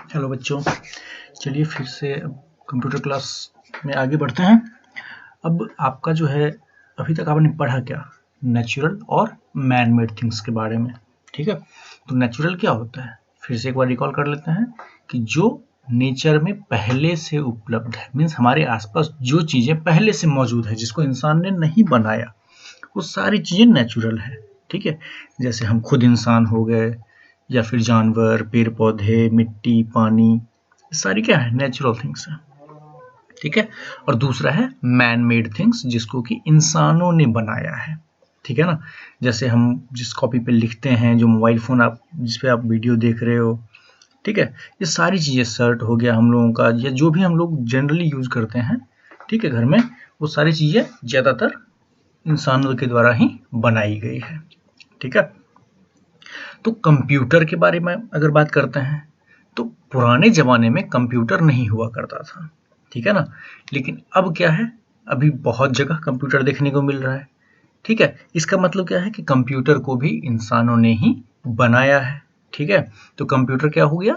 Hello बच्चों, चलिए फिर से अब कंप्यूटर क्लास में आगे बढ़ते हैं। अब आपका जो है, अभी तक आपने पढ़ा क्या? नेचुरल और मैन मेड थिंग्स के बारे में। ठीक है, तो नेचुरल क्या होता है, फिर से एक बार रिकॉल कर लेते हैं कि जो नेचर में पहले से उपलब्ध है, मीन्स हमारे आसपास जो चीज़ें पहले से मौजूद है, जिसको इंसान ने नहीं बनाया, वो सारी चीज़ें नेचुरल है। ठीक है, जैसे हम खुद इंसान हो गए, या फिर जानवर, पेड़ पौधे, मिट्टी, पानी, ये सारी क्या है? नेचुरल थिंग्स है। ठीक है, और दूसरा है मैन मेड थिंग्स, जिसको कि इंसानों ने बनाया है। ठीक है ना, जैसे हम जिस कॉपी पे लिखते हैं, जो मोबाइल फोन आप जिस पे आप वीडियो देख रहे हो, ठीक है, ये सारी चीज़ें, शर्ट हो गया हम लोगों का, या जो भी हम लोग जनरली यूज करते हैं, ठीक है, घर में, वो सारी चीज़ें ज़्यादातर इंसानों के द्वारा ही बनाई गई है। ठीक है, तो कंप्यूटर के बारे में अगर बात करते हैं, तो पुराने ज़माने में कंप्यूटर नहीं हुआ करता था। ठीक है ना, लेकिन अब क्या है, अभी बहुत जगह कंप्यूटर देखने को मिल रहा है। ठीक है, इसका मतलब क्या है कि कंप्यूटर को भी इंसानों ने ही बनाया है। ठीक है, तो कंप्यूटर क्या हो गया?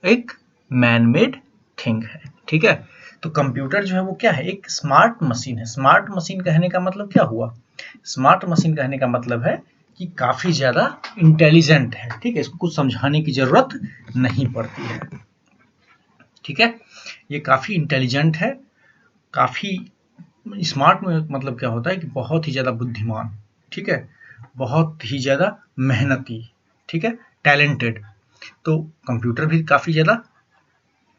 एक मैन मेड थिंग है। ठीक है, तो कंप्यूटर जो है वो क्या है? एक स्मार्ट मशीन है। स्मार्ट मशीन कहने का मतलब क्या हुआ? स्मार्ट मशीन कहने का मतलब है कि काफी ज्यादा इंटेलिजेंट है। ठीक है, इसको कुछ समझाने की जरूरत नहीं पड़ती है। ठीक है, ये काफी इंटेलिजेंट है, काफी स्मार्ट में मतलब क्या होता है कि बहुत ही ज्यादा बुद्धिमान। ठीक है, बहुत ही ज्यादा मेहनती। ठीक है, टैलेंटेड। तो कंप्यूटर भी काफी ज्यादा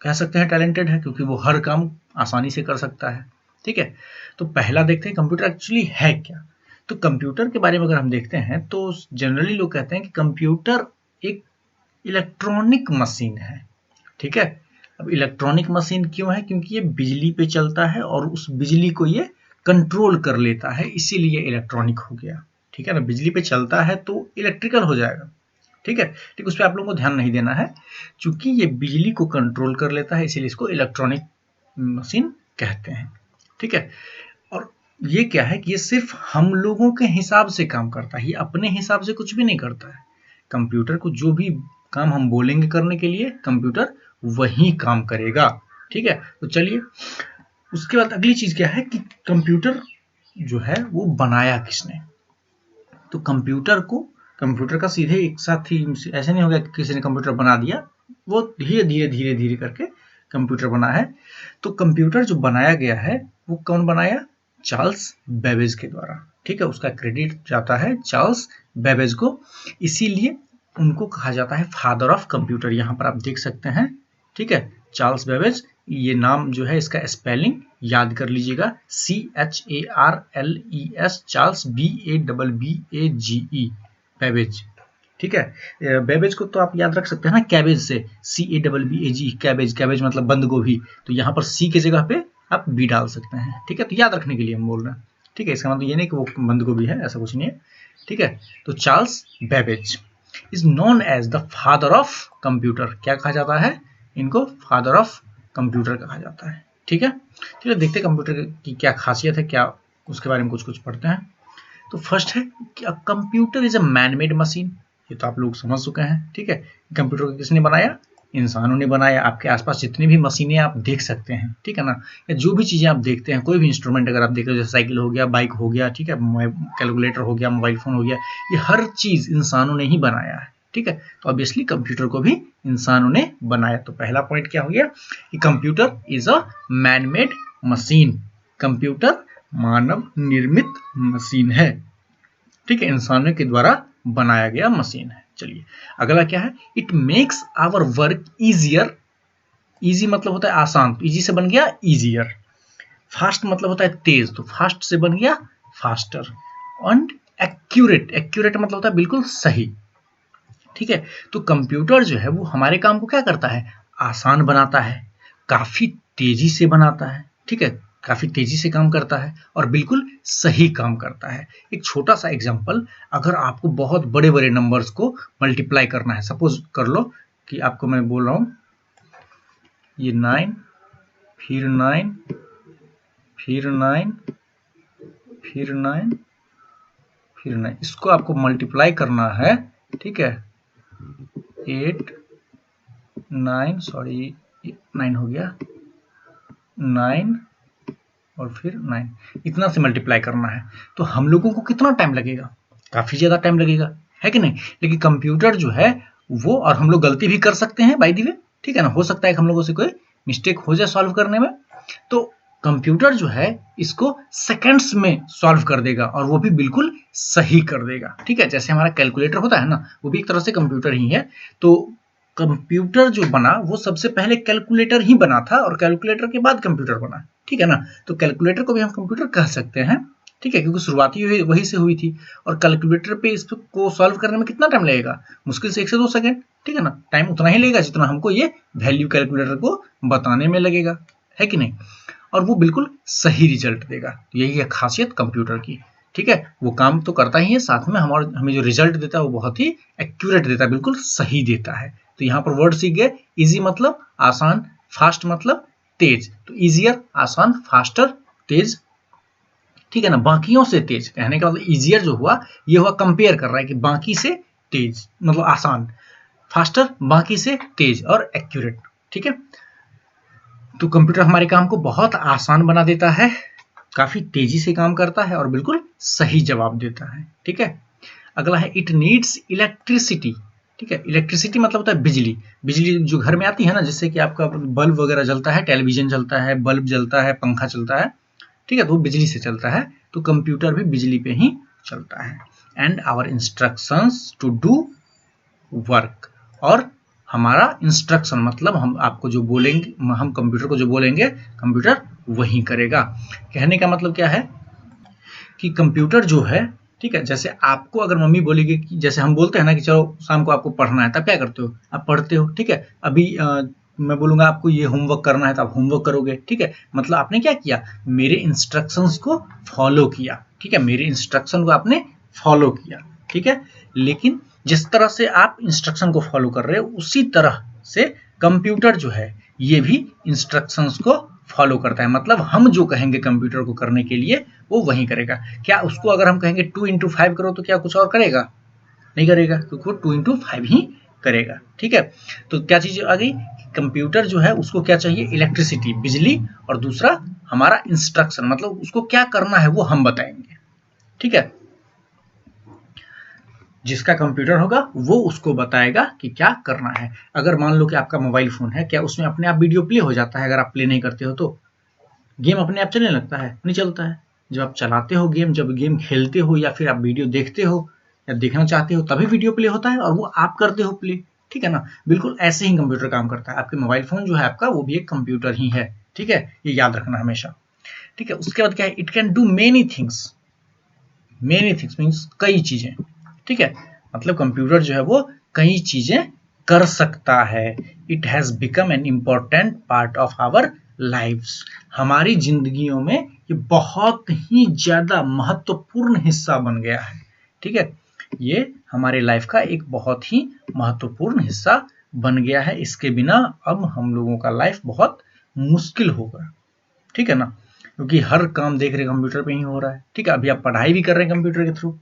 कह सकते हैं टैलेंटेड है, क्योंकि वो हर काम आसानी से कर सकता है। ठीक है, तो पहला देखते हैं कंप्यूटर एक्चुअली है क्या। तो कंप्यूटर के बारे में अगर हम देखते हैं, तो जनरली लोग कहते हैं कि कंप्यूटर एक इलेक्ट्रॉनिक मशीन है। ठीक है, अब इलेक्ट्रॉनिक मशीन क्यों है? क्योंकि ये बिजली पे चलता है और उस बिजली को ये कंट्रोल कर लेता है, इसीलिए इलेक्ट्रॉनिक हो गया। ठीक है ना, बिजली पे चलता है तो इलेक्ट्रिकल हो जाएगा। ठीक है, ठीक, उस पर आप लोगों को ध्यान नहीं देना है। चूंकि ये बिजली को कंट्रोल कर लेता है, इसीलिए इसको इलेक्ट्रॉनिक मशीन कहते हैं। ठीक है, और ये क्या है कि ये सिर्फ हम लोगों के हिसाब से काम करता है, ये अपने हिसाब से कुछ भी नहीं करता है। कंप्यूटर को जो भी काम हम बोलेंगे करने के लिए, कंप्यूटर वही काम करेगा। ठीक है, तो चलिए, उसके बाद अगली चीज क्या है कि कंप्यूटर जो है वो बनाया किसने? तो कंप्यूटर का सीधे एक साथ ही ऐसे नहीं हो गया कि किसी ने कंप्यूटर बना दिया, वो धीरे धीरे धीरे धीरे करके कंप्यूटर बना है। तो कंप्यूटर जो बनाया गया है, वो कौन बनाया? चार्ल्स बेबेज के द्वारा। ठीक है, उसका क्रेडिट जाता है चार्ल्स बेबेज को, इसीलिए उनको कहा जाता है फादर ऑफ कंप्यूटर। यहाँ पर आप देख सकते हैं। ठीक है, चार्ल्स बेबेज, ये नाम जो है इसका स्पेलिंग याद कर लीजिएगा, CHARLES, चार्ल्स, BABBAGE, बेबेज। ठीक है, बेबेज को तो आप याद रख सकते हैं ना, कैबेज से, CABBAGE, कैबेज, कैबेज मतलब बंद गोभी, तो यहाँ पर सी की जगह पे आप बी डाल सकते हैं। ठीक है, तो याद रखने के लिए हम बोल रहे हैं। ठीक है, इसका मतलब ये नहीं कि वो बंद गोभी है, ऐसा कुछ नहीं है। ठीक है, तो Charles Babbage is known as the father of computer. क्या कहा जाता है इनको? फादर ऑफ कंप्यूटर कहा जाता है। ठीक है, चलिए देखते हैं कंप्यूटर की क्या खासियत है, क्या उसके बारे में कुछ कुछ पढ़ते हैं। तो फर्स्ट है कि अ computer is a man made machine. ये तो आप लोग समझ चुके हैं। ठीक है, कंप्यूटर को किसने बनाया? इंसानों ने बनाया। आपके आसपास जितनी भी मशीनें आप देख सकते हैं, ठीक है ना, या जो भी चीजें आप देखते हैं, कोई भी इंस्ट्रूमेंट अगर आप देख रहे हो, जैसे साइकिल हो गया, बाइक हो गया, ठीक है, कैलकुलेटर हो गया, मोबाइल फोन हो गया, ये हर चीज इंसानों ने ही बनाया है। ठीक है, तो ऑब्वियसली कंप्यूटर को भी इंसानों ने बनाया। तो पहला पॉइंट क्या हो गया कि computer is a man made machine. Computer मानव निर्मित मशीन है। ठीक है, इंसानों के द्वारा बनाया गया मशीन है। चलिए, अगला क्या है? It makes our work easier. Easy मतलब होता है आसान, तो इजी से बन गया इजियर। फास्ट मतलब होता है तेज, तो फास्ट से बन गया फास्टर। एंड एक्यूरेट, एक्यूरेट मतलब होता है बिल्कुल सही। ठीक है, तो कंप्यूटर जो है वो हमारे काम को क्या करता है? आसान बनाता है, काफी तेजी से बनाता है। ठीक है, काफी तेजी से काम करता है और बिल्कुल सही काम करता है। एक छोटा सा एग्जांपल, अगर आपको बहुत बड़े बड़े नंबर्स को मल्टीप्लाई करना है, सपोज कर लो कि आपको मैं बोल रहा हूं ये 9, फिर 9, फिर 9, फिर 9, फिर 9, इसको आपको मल्टीप्लाई करना है। ठीक है, 8, 9 सॉरी 9 हो गया, 9 और फिर 9, इतना से मल्टीप्लाई करना है। तो हम लोगों को कितना टाइम लगेगा? काफी ज्यादा टाइम लगेगा, है कि नहीं? लेकिन कंप्यूटर जो है वो, और हम लोग गलती भी कर सकते हैं बाय द वे, ठीक है ना, हो सकता है कि हम लोगों से कोई मिस्टेक हो जाए सॉल्व करने में, तो कंप्यूटर जो है इसको सेकंड्स में सॉल्व कर देगा और वो भी बिल्कुल सही कर देगा, ठीक है। जैसे हमारा कैलकुलेटर होता है ना, वो भी एक तरह से कंप्यूटर ही है। तो कंप्यूटर जो बना वो सबसे पहले कैलकुलेटर ही बना था और कैलकुलेटर के बाद कंप्यूटर बना, ठीक है ना। तो कैलकुलेटर को भी हम कंप्यूटर कह सकते हैं, ठीक है, क्योंकि शुरुआती वही से हुई थी। और कैलकुलेटर पे इसको सॉल्व करने में कितना टाइम लगेगा? मुश्किल से 1 से 2 सेकंड, ठीक है ना। टाइम उतना ही लगेगा जितना हमको ये वैल्यू कैलकुलेटर को बताने में लगेगा, है कि नहीं। और वो बिल्कुल सही रिजल्ट देगा। यही है खासियत कंप्यूटर की, ठीक है। वो काम तो करता ही है, साथ में हमें जो रिजल्ट देता है वो बहुत ही एक्यूरेट देता है, बिल्कुल सही देता है। तो यहाँ पर वर्ड सीख गए, इजी मतलब आसान, फास्ट मतलब तेज। तो इजियर आसान, फास्टर तेज, ठीक है ना, बाकियों से तेज। कहने का मतलब इजियर जो हुआ ये हुआ कंपेयर कर रहा है कि बाकी से तेज मतलब आसान, फास्टर बाकी से तेज और एक्यूरेट, ठीक है। तो कंप्यूटर हमारे काम को बहुत आसान बना देता है, काफी तेजी से काम करता है और बिल्कुल सही जवाब देता है, ठीक है। अगला है इट नीड्स इलेक्ट्रिसिटी, ठीक है। इलेक्ट्रिसिटी मतलब होता है बिजली। बिजली जो घर में आती है ना, जिससे कि आपका बल्ब वगैरह जलता है, टेलीविजन चलता है, बल्ब जलता है, पंखा चलता है, ठीक है, तो वो बिजली से चलता है। तो कंप्यूटर भी बिजली पे ही चलता है। And our instructions to do work, और हमारा इंस्ट्रक्शन मतलब हम आपको जो बोलेंगे, हम कंप्यूटर को जो बोलेंगे कंप्यूटर वही करेगा। कहने का मतलब क्या है कि कंप्यूटर जो है, ठीक है, जैसे आपको अगर मम्मी बोलेगी कि जैसे हम बोलते हैं ना कि चलो शाम को आपको पढ़ना है, तब क्या करते हो? आप पढ़ते हो, ठीक है। अभी मैं बोलूंगा आपको ये होमवर्क करना है तो आप होमवर्क करोगे, ठीक है। मतलब आपने क्या किया? मेरे इंस्ट्रक्शंस को फॉलो किया, ठीक है, मेरे इंस्ट्रक्शन को आपने फॉलो किया, ठीक है। लेकिन जिस तरह से आप इंस्ट्रक्शन को फॉलो कर रहे हो उसी तरह से कंप्यूटर जो है ये भी इंस्ट्रक्शंस को फॉलो करता है। मतलब हम जो कहेंगे कंप्यूटर को करने के लिए वो वही करेगा। क्या उसको अगर हम कहेंगे 2 into 5 करो तो क्या कुछ और करेगा? नहीं करेगा, क्योंकि वो 2 into 5 ही करेगा, ठीक है। तो क्या चीज आ गई? कंप्यूटर जो है उसको क्या चाहिए? इलेक्ट्रिसिटी, बिजली, और दूसरा हमारा इंस्ट्रक्शन, मतलब उसको क्या करना है वो हम बताएंगे, ठीक है। जिसका कंप्यूटर होगा वो उसको बताएगा कि क्या करना है। अगर मान लो कि आपका मोबाइल फोन है, क्या उसमें अपने आप वीडियो प्ले हो जाता है? अगर आप प्ले नहीं करते हो तो गेम अपने आप चलने लगता है? नहीं चलता है। जब आप चलाते हो गेम, जब गेम खेलते हो या फिर आप वीडियो देखते हो या देखना चाहते हो, तभी वीडियो प्ले होता है और वो आप करते हो प्ले, ठीक है ना। बिल्कुल ऐसे ही कंप्यूटर काम करता है। आपके मोबाइल फोन जो है आपका, वो भी एक कंप्यूटर ही है, ठीक है, ये याद रखना हमेशा, ठीक है। उसके बाद क्या है? It can do many things. Many things means कई चीजें, ठीक है। मतलब कंप्यूटर जो है वो कई चीजें कर सकता है। It has become an important part of our lives. हमारी जिंदगियों में ये बहुत ही ज्यादा महत्वपूर्ण हिस्सा बन गया है, ठीक है। ये हमारे लाइफ का एक बहुत ही महत्वपूर्ण हिस्सा बन गया है। इसके बिना अब हम लोगों का लाइफ बहुत मुश्किल होगा, ठीक है ना, क्योंकि हर काम देख रहे कंप्यूटर पे ही हो रहा है, ठीक है। अभी आप पढ़ाई भी कर रहे हैं कंप्यूटर के थ्रू,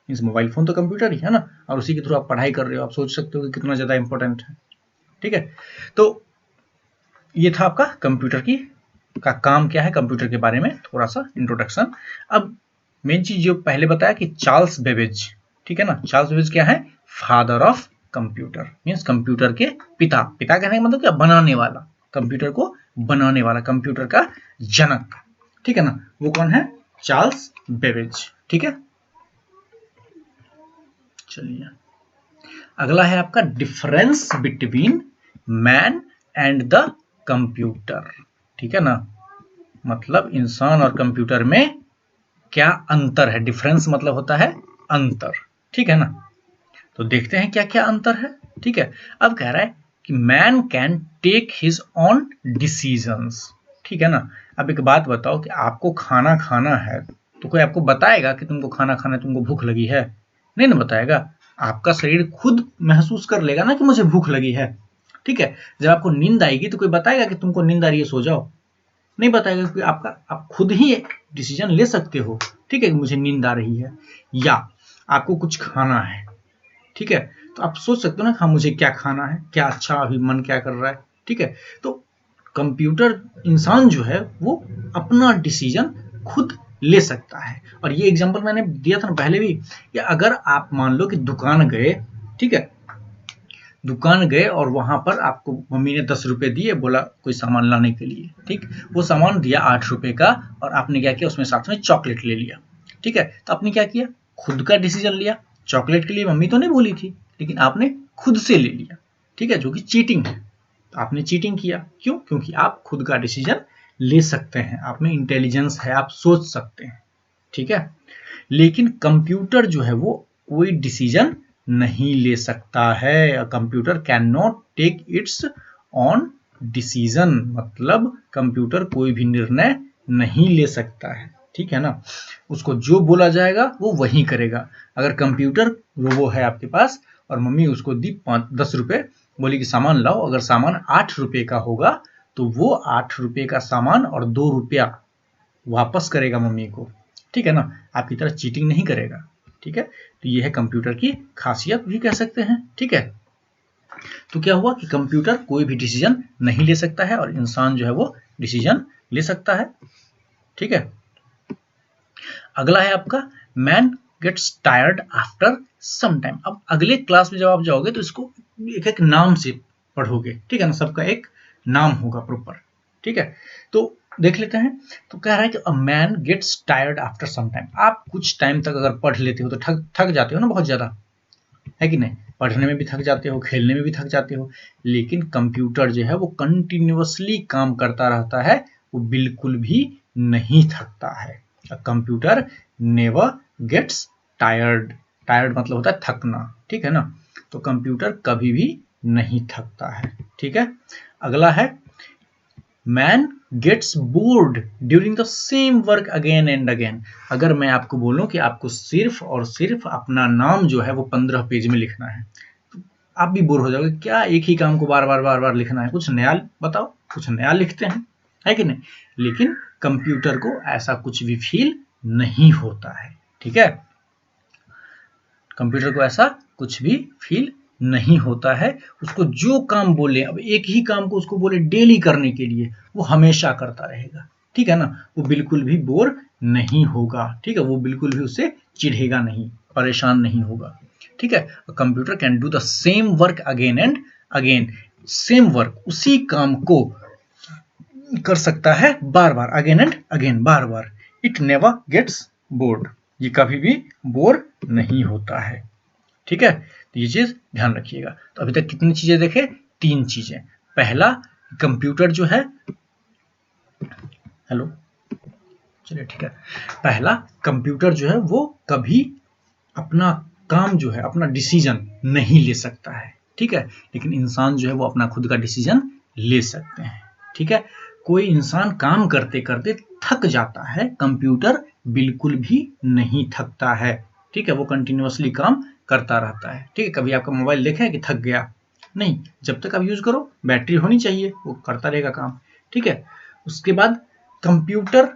इस मोबाइल फोन तो कंप्यूटर ही है ना, और उसी के थ्रू आप पढ़ाई कर रहे हो। आप सोच सकते हो कि कितना ज्यादा इंपॉर्टेंट है, ठीक है। तो ये था आपका कंप्यूटर का काम क्या है, कंप्यूटर के बारे में थोड़ा सा इंट्रोडक्शन। अब मेन चीज जो पहले बताया कि चार्ल्स बेबेज, ठीक है ना। चार्ल्स बेबेज क्या है? Father of computer, means computer के पिता। पिता कहने का मतलब क्या? बनाने वाला, कंप्यूटर को बनाने वाला, कंप्यूटर का जनक, ठीक है ना। वो कौन है? चार्ल्स बेबेज, ठीक है। चलिए अगला है आपका difference between man and the computer, ठीक है ना। मतलब इंसान और कंप्यूटर में क्या अंतर है? डिफरेंस मतलब होता है अंतर, ठीक है ना। तो देखते हैं क्या क्या अंतर है, ठीक है। अब कह रहा है कि man can take his own decisions, ठीक है ना। अब एक बात बताओ कि आपको खाना खाना है तो कोई आपको बताएगा कि तुमको खाना खाना है, तुमको भूख लगी है? नहीं ना बताएगा। आपका शरीर खुद महसूस कर लेगा ना कि मुझे भूख लगी है, ठीक है। जब आपको नींद आएगी तो कोई बताएगा कि तुमको नींद आ रही है सो जाओ? नहीं बताएगा, क्योंकि आप खुद ही डिसीजन ले सकते हो, ठीक है, कि मुझे नींद आ रही है या आपको कुछ खाना है, ठीक है। तो आप सोच सकते हो ना, हाँ मुझे क्या खाना है, क्या अच्छा अभी मन क्या कर रहा है, ठीक है। तो कंप्यूटर, इंसान जो है वो अपना डिसीजन खुद ले सकता है। और ये एग्जांपल मैंने दिया था ना पहले भी, कि अगर आप मान लो कि दुकान गए, ठीक है, दुकान गए और वहां पर आपको मम्मी ने 10 रुपए दिए, बोला कोई सामान लाने के लिए, ठीक, वो सामान दिया 8 रुपए का, और आपने क्या किया, उसमें साथ में चॉकलेट ले लिया, ठीक है। तो आपने क्या किया, खुद का डिसीजन लिया। चॉकलेट के लिए मम्मी तो नहीं बोली थी, लेकिन आपने खुद से ले लिया, ठीक है, जो कि चीटिंग है। तो आपने चीटिंग किया, क्यों? क्योंकि आप खुद का डिसीजन ले सकते हैं, आप में इंटेलिजेंस है, आप सोच सकते हैं, ठीक है। लेकिन कंप्यूटर जो है वो कोई डिसीजन नहीं ले सकता है। Computer can not take its own decision, मतलब कंप्यूटर कोई भी निर्णय नहीं ले सकता है, ठीक है ना। उसको जो बोला जाएगा वो वही करेगा। अगर कंप्यूटर रोबो है आपके पास और मम्मी उसको दी 10 रुपए, बोली कि सामान लाओ, अगर सामान 8 रुपए का होगा तो वो 8 रुपए का सामान और 2 रुपया वापस करेगा मम्मी को, ठीक है ना, आपकी तरह चीटिंग नहीं करेगा, ठीक है। तो ये है कंप्यूटर की खासियत भी कह सकते हैं, ठीक है। तो क्या हुआ कि कंप्यूटर कोई भी डिसीजन नहीं ले सकता है और इंसान जो है वो डिसीजन ले सकता है, ठीक है। अगला है आपका man gets tired after some time. अब अगले क्लास में जब आप जाओगे तो इसको एक एक नाम से पढ़ोगे, ठीक है ना, सबका एक नाम होगा प्रॉपर, ठीक है। तो देख लेते हैं। तो कह रहा है कि a man gets tired after some time. आप कुछ टाइम तक अगर पढ़ लेते हो तो थक जाते हो ना बहुत ज्यादा, है कि नहीं? पढ़ने में भी थक जाते हो, खेलने में भी थक जाते हो। लेकिन कंप्यूटर जो है वो कंटिन्यूअसली काम करता रहता है, वो बिल्कुल भी नहीं थकता है। Computer never gets tired. Tired मतलब होता है थकना, ठीक है ना। तो कंप्यूटर कभी भी नहीं थकता है, ठीक है। अगला है man gets bored during the same work again and again. अगर मैं आपको बोलूं कि आपको सिर्फ और सिर्फ अपना नाम जो है वो 15 पेज में लिखना है, तो आप भी बोर हो जाओगे, क्या एक ही काम को बार बार लिखना है, कुछ नया बताओ, कुछ नया लिखते हैं, है कि नहीं। लेकिन कंप्यूटर को ऐसा कुछ भी फील नहीं होता है, ठीक है। कंप्यूटर को ऐसा कुछ भी फील नहीं होता है। उसको जो काम बोले, अब एक ही काम को उसको बोले डेली करने के लिए, वो हमेशा करता रहेगा, ठीक है ना। वो बिल्कुल भी बोर नहीं होगा, ठीक है, वो बिल्कुल भी उससे चिढ़ेगा नहीं, परेशान नहीं होगा, ठीक है। Computer can do the same work again and again. Same work, उसी काम को कर सकता है बार बार, अगेन एंड अगेन, बार बार। इट नेवर गेट्स बोर्ड, ये कभी भी बोर नहीं होता है, ठीक है। तो ये चीज ध्यान रखिएगा। तो अभी तक कितनी चीजें देखे? 3 चीजें। पहला, कंप्यूटर जो है, हेलो, चलिए ठीक है। पहला, कंप्यूटर जो है वो कभी अपना काम जो है, अपना डिसीजन नहीं ले सकता है, ठीक है। लेकिन इंसान जो है वो अपना खुद का डिसीजन ले सकते हैं, ठीक है। कोई इंसान काम करते करते थक जाता है, कंप्यूटर बिल्कुल भी नहीं थकता है, ठीक है। वो कंटिन्यूअसली काम करता रहता है, ठीक है। कभी आपका मोबाइल देखा है कि थक गया? नहीं, जब तक आप यूज करो, बैटरी होनी चाहिए, वो करता रहेगा काम, ठीक है। उसके बाद कंप्यूटर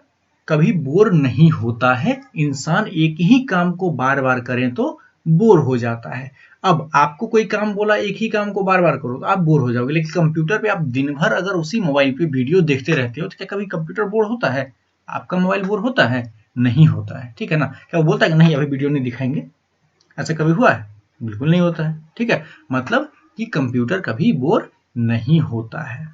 कभी बोर नहीं होता है। इंसान एक ही काम को बार बार करें तो बोर हो जाता है। अब आपको कोई काम बोला, एक ही काम को बार बार करो तो आप बोर हो जाओगे। लेकिन कंप्यूटर पे आप दिन भर अगर उसी मोबाइल पे वीडियो देखते रहते हो तो क्या कभी कंप्यूटर बोर होता है? आपका मोबाइल बोर होता है? नहीं होता है, ठीक है ना। क्या वो बोलता है कि नहीं अभी वीडियो नहीं दिखाएंगे? ऐसा कभी हुआ है? बिल्कुल नहीं होता है, ठीक है। मतलब कि कंप्यूटर कभी बोर नहीं होता है।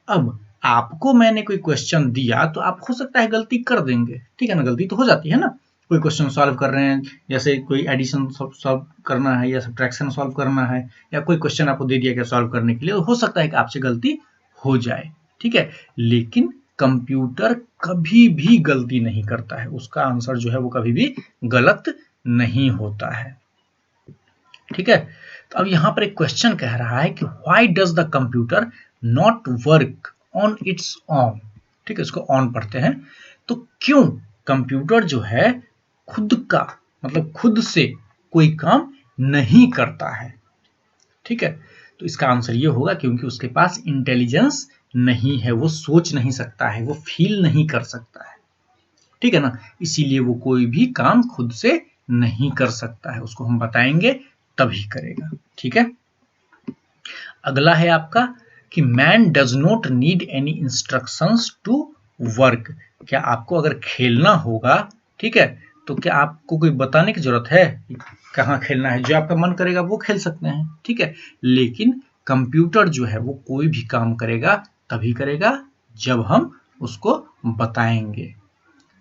अब आपको मैंने कोई क्वेश्चन दिया तो आप हो सकता है गलती कर देंगे, ठीक है ना, गलती तो हो जाती है ना। कोई क्वेश्चन सॉल्व कर रहे हैं, जैसे कोई एडिशन सॉल्व करना है या सब्ट्रैक्शन सॉल्व करना है, या कोई क्वेश्चन आपको दे दिया गया सॉल्व करने के लिए, तो हो सकता है कि आपसे गलती हो जाए, ठीक है। लेकिन कंप्यूटर कभी भी गलती नहीं करता है, उसका आंसर जो है वो कभी भी गलत नहीं होता है, ठीक है। तो अब यहां पर एक क्वेश्चन कह रहा है कि why does the computer not work on it's on, ठीक है, इसको ऑन पढ़ते हैं। तो क्यों कंप्यूटर जो है खुद का, मतलब खुद से कोई काम नहीं करता है, ठीक है। तो इसका आंसर ये होगा क्योंकि उसके पास इंटेलिजेंस नहीं है, वो सोच नहीं सकता है, वो फील नहीं कर सकता है, ठीक है ना। इसीलिए वो कोई भी काम खुद से नहीं कर सकता है। उसको हम बताएंगे तभी करेगा। ठीक है, अगला है आपका कि man does not need any instructions to work. क्या आपको अगर खेलना होगा, ठीक है, तो क्या आपको कोई बताने की जरूरत है कहाँ खेलना है? जो आपका मन करेगा वो खेल सकते हैं। ठीक है, लेकिन कंप्यूटर जो है वो कोई भी काम करेगा तभी करेगा जब हम उसको बताएंगे।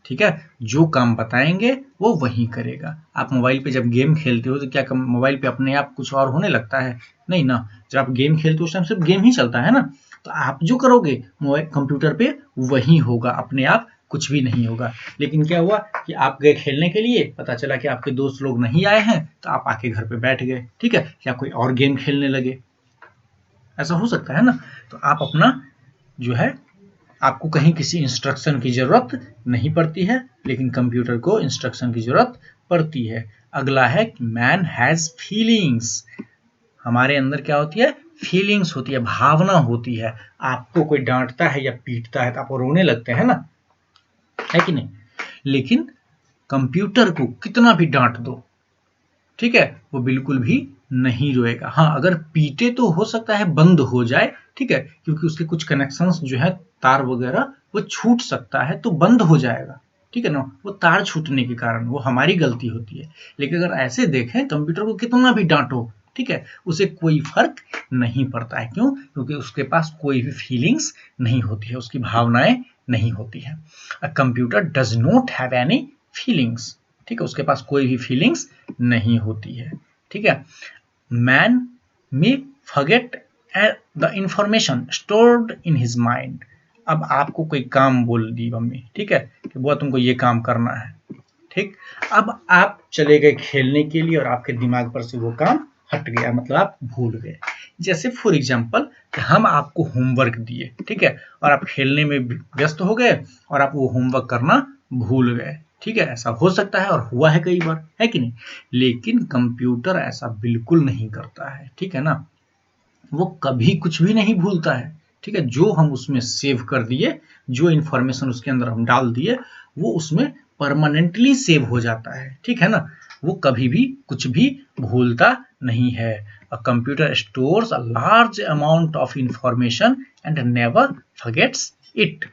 ठीक है, जो काम बताएंगे वो वही करेगा। आप मोबाइल पे जब गेम खेलते हो तो क्या मोबाइल पे अपने आप कुछ और होने लगता है? नहीं ना। जब आप गेम खेलते हो उस टाइम सिर्फ गेम ही चलता है ना। तो आप जो करोगे मोबाइल कंप्यूटर पे वही होगा, अपने आप कुछ भी नहीं होगा। लेकिन क्या हुआ कि आप गए खेलने के लिए, पता चला कि आपके दोस्त लोग नहीं आए हैं, तो आप आके घर पे बैठ गए। ठीक है, या कोई और गेम खेलने लगे, ऐसा हो सकता है ना। तो आप अपना जो है, आपको कहीं किसी इंस्ट्रक्शन की जरूरत नहीं पड़ती है, लेकिन कंप्यूटर को इंस्ट्रक्शन की जरूरत पड़ती है। अगला है मैन हैज फीलिंग्स। हमारे अंदर क्या होती है? फीलिंग्स होती है, भावना होती है। आपको कोई डांटता है या पीटता है तो आप रोने लगते हैं ना, है कि नहीं? लेकिन कंप्यूटर को कितना भी डांट दो, ठीक है, वो बिल्कुल भी नहीं रोएगा। हाँ, अगर पीटे तो हो सकता है बंद हो जाए, ठीक है, क्योंकि उसके कुछ कनेक्शंस जो है तार वगैरह वो छूट सकता है तो बंद हो जाएगा। ठीक है ना, वो तार छूटने के कारण, वो हमारी गलती होती है। लेकिन अगर ऐसे देखें, कंप्यूटर को कितना भी डांटो, ठीक है, उसे कोई फर्क नहीं पड़ता है। क्यों? क्योंकि उसके पास कोई भी फीलिंग्स नहीं होती है, उसकी भावनाएं नहीं होती है। A computer does not have any feelings. ठीक है, उसके पास कोई भी फीलिंग्स नहीं होती है। ठीक है, man may forget the information stored in his mind. अब आपको कोई काम बोल दी मम्मी, ठीक है, कि बुआ तुमको ये काम करना है। ठीक, अब आप चले गए खेलने के लिए और आपके दिमाग पर से वो काम हट गया, मतलब आप भूल गए। जैसे फॉर एग्जाम्पल हम आपको होमवर्क दिए, ठीक है, और आप खेलने में व्यस्त हो गए और आप वो होमवर्क करना भूल गए। ठीक है, ऐसा हो सकता है और हुआ है कई बार, है कि नहीं? लेकिन कंप्यूटर ऐसा बिल्कुल नहीं करता है। ठीक है ना, वो कभी कुछ भी नहीं भूलता है। ठीक है, जो हम उसमें सेव कर दिए, जो इंफॉर्मेशन उसके अंदर हम डाल दिए, वो उसमें परमानेंटली सेव हो जाता है। ठीक है ना, वो कभी भी कुछ भी भूलता नहीं है। A computer stores a large amount of information and never forgets it.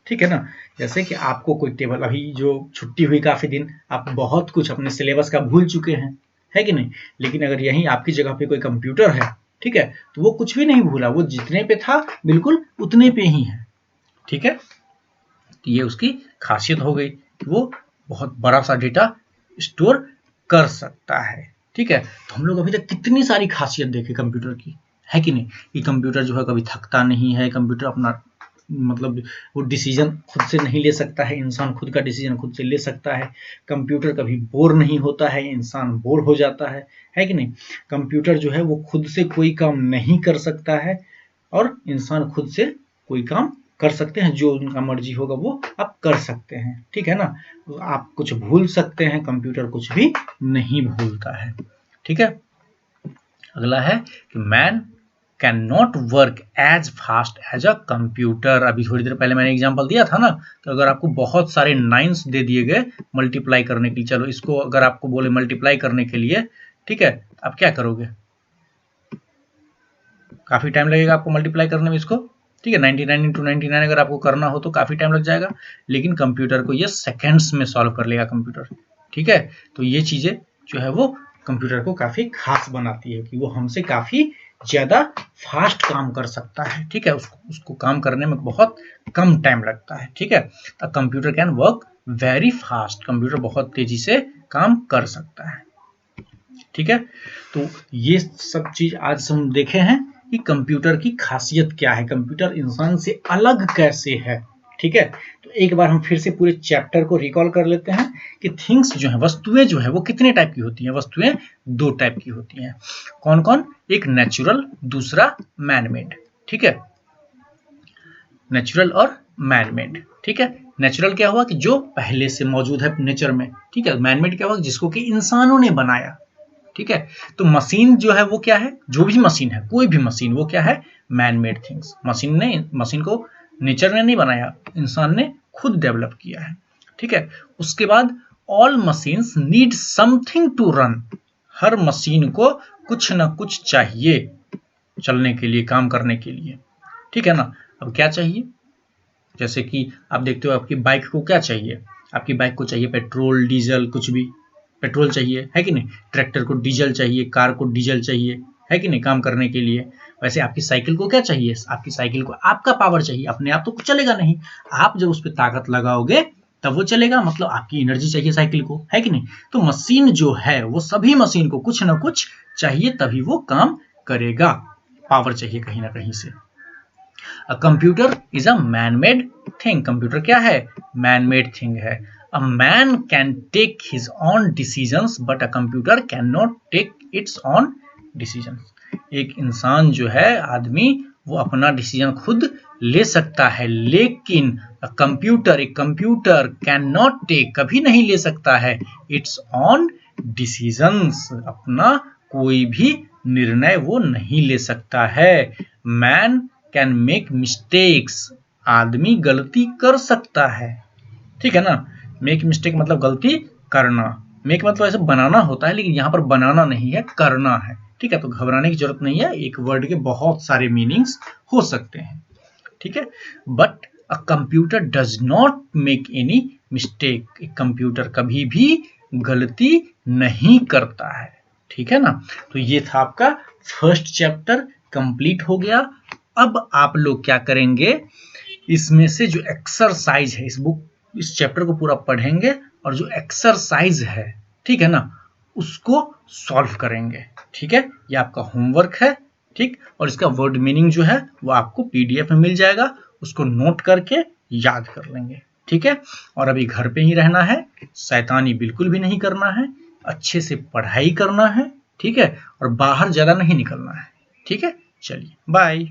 ठीक है ना, जैसे कि आपको कोई टेबल, अभी जो छुट्टी हुई काफी दिन, आप बहुत कुछ अपने सिलेबस का भूल चुके हैं, है कि नहीं? लेकिन अगर यहीं आपकी जगह पे कोई कंप्यूटर है, ठीक है, तो वो कुछ भी नहीं भूला, वो जितने पे था बिल्कुल उतने पे ही है। ठीक है, तो ये उसकी खासियत हो गई कि वो बहुत बड़ा सा डेटा स्टोर कर सकता है। ठीक है, तो हम लोग अभी तक कितनी सारी खासियत देखे कंप्यूटर की, है कि नहीं? कि कंप्यूटर जो है कभी थकता नहीं है, कंप्यूटर अपना मतलब वो डिसीजन खुद से नहीं ले सकता है, इंसान खुद का डिसीजन खुद से ले सकता है। कंप्यूटर कभी बोर नहीं होता है, इंसान बोर हो जाता है कि नहीं? कंप्यूटर जो है वो खुद से कोई काम नहीं कर सकता है और इंसान खुद से कोई काम कर सकते हैं, जो उनका मर्जी होगा वो आप कर सकते हैं। ठीक है ना, आप कुछ भूल सकते हैं, कंप्यूटर कुछ भी नहीं भूलता है। ठीक है, अगला है कि man can not work as fast as a computer. अभी थोड़ी देर पहले मैंने एग्जांपल दिया था ना, तो अगर आपको बहुत सारे नाइन्स दे दिए गए मल्टीप्लाई करने के लिए, चलो इसको अगर आपको बोले मल्टीप्लाई करने के लिए, ठीक है, आप क्या करोगे? काफी टाइम लगेगा आपको मल्टीप्लाई करने में इसको। ठीक है, 99 इंटू 99 अगर आपको करना हो तो काफी टाइम लग जाएगा, लेकिन कंप्यूटर को ये सेकेंड्स में सॉल्व कर लेगा कंप्यूटर। ठीक है, तो ये चीजें जो है वो कंप्यूटर को काफी खास बनाती है कि वो हमसे काफी ज्यादा फास्ट काम कर सकता है। ठीक है, उसको काम करने में बहुत कम टाइम लगता है। ठीक है, computer can work very fast. Computer बहुत तेजी से काम कर सकता है। ठीक है, तो ये सब चीज आज हम देखे हैं कि कंप्यूटर की खासियत क्या है, कंप्यूटर इंसान से अलग कैसे है। ठीक है, तो एक बार हम फिर से पूरे चैप्टर को रिकॉल कर लेते हैं कि थिंग्स जो है, वस्तुएं जो है वो कितने टाइप की होती हैं? वस्तुएं दो टाइप की होती हैं। कौन कौन? एक नेचुरल, दूसरा मैनमेड। ठीक है, नेचुरल और मैनमेड। ठीक है, नेचुरल क्या हुआ कि जो पहले से मौजूद है नेचर में। ठीक है, मैनमेड क्या हुआ? जिसको कि इंसानों ने बनाया। ठीक है, तो मशीन जो है वो क्या है? जो भी मशीन है, कोई भी मशीन, वो क्या है? Man made things. मशीन को नेचर ने नहीं बनाया, इंसान ने खुद डेवलप किया है। ठीक है, उसके बाद all machines need something to run. हर मशीन को कुछ ना कुछ चाहिए चलने के लिए, काम करने के लिए, ठीक है ना। अब क्या चाहिए, जैसे कि आप देखते हो आपकी बाइक को क्या चाहिए, आपकी बाइक को चाहिए पेट्रोल, डीजल, कुछ भी पेट्रोल चाहिए, है कि नहीं। ट्रैक्टर को डीजल चाहिए, कार को डीजल चाहिए, है कि नहीं, काम करने के लिए। वैसे आपकी साइकिल को क्या चाहिए, आपकी साइकिल को आपका पावर चाहिए, अपने आप तो कुछ चलेगा नहीं, आप जब उस पर ताकत लगाओगे तब वो चलेगा, मतलब आपकी एनर्जी चाहिए साइकिल को, है कि नहीं। तो मशीन जो है वो सभी मशीन को कुछ ना कुछ चाहिए तभी वो काम करेगा, पावर चाहिए कहीं ना कहीं से। A computer is a man made thing, computer क्या है, मैन मेड थिंग है। A man can take his own decisions but a computer can not take its own decisions. एक इंसान जो है, आदमी, वो अपना डिसीजन खुद ले सकता है, लेकिन एक कंप्यूटर कैन नॉट टेक, कभी नहीं ले सकता है, इट्स ऑन डिसीजंस, अपना कोई भी निर्णय वो नहीं ले सकता है। मैन कैन मेक मिस्टेक्स, आदमी गलती कर सकता है, ठीक है ना। मेक मिस्टेक मतलब गलती करना, मेक मतलब ऐसे बनाना होता है, लेकिन यहाँ पर बनाना नहीं है, करना है, ठीक है। तो घबराने की जरूरत नहीं है, एक वर्ड के बहुत सारे मीनिंग्स हो सकते हैं, ठीक है। But a computer does not make any mistake, एक कंप्यूटर कभी भी गलती नहीं करता है, ठीक है ना। तो ये था आपका फर्स्ट चैप्टर, कंप्लीट हो गया। अब आप लोग क्या करेंगे, इसमें से जो एक्सरसाइज है, इस चैप्टर को पूरा पढ़ेंगे और जो एक्सरसाइज है, ठीक है ना, उसको सॉल्व करेंगे, ठीक है। ये आपका होमवर्क है, ठीक। और इसका वर्ड मीनिंग जो है वो आपको पीडीएफ में मिल जाएगा, उसको नोट करके याद कर लेंगे, ठीक है। और अभी घर पे ही रहना है, शैतानी बिल्कुल भी नहीं करना है, अच्छे से पढ़ाई करना है, ठीक है। और बाहर ज्यादा नहीं निकलना है, ठीक है। चलिए बाय।